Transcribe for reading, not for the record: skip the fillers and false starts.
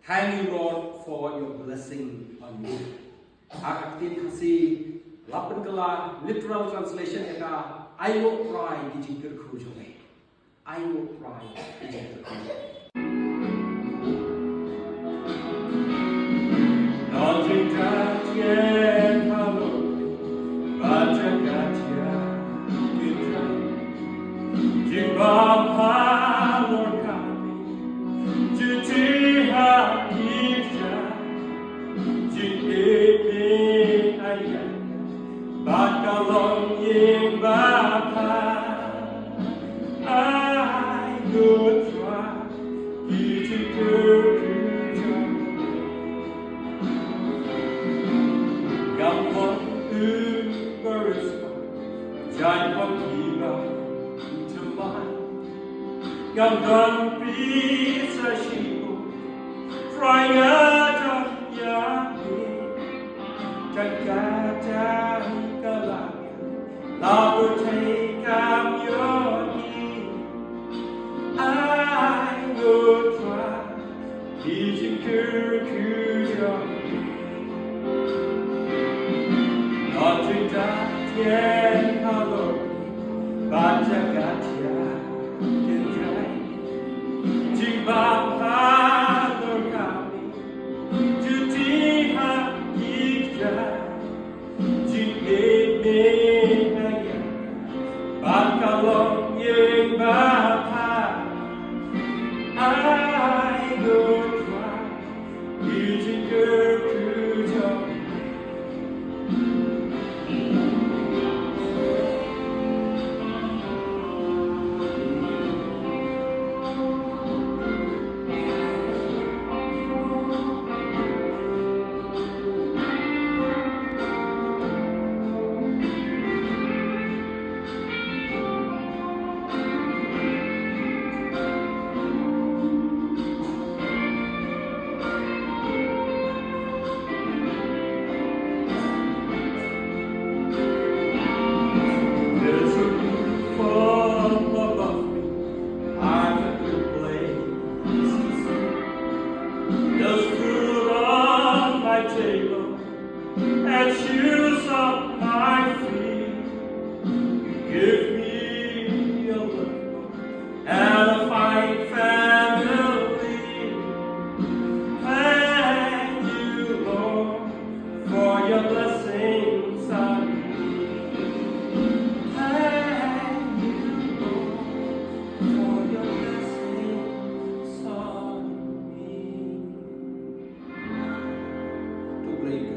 Thank you, Lord, for your blessing on me. Akaktin kasi lapan kala literal translation eka I will cry kijingkir khujole. I will cry kijingkir khujole. Gam bisa shibu, praya yami, jagata hikalamya, labute kam yoni. I will try, kijingkir kujami, Notre Dame halo, bajagatia. Bapa kami, cuti kita, jingene ayah, bakalong yang bapa, I go try, kijingkir kujami. And shoes on my feet. Give me a look and a fine family. Thank you, Lord, for your blessings on me. Thank you, Lord, for your blessings on me. To blame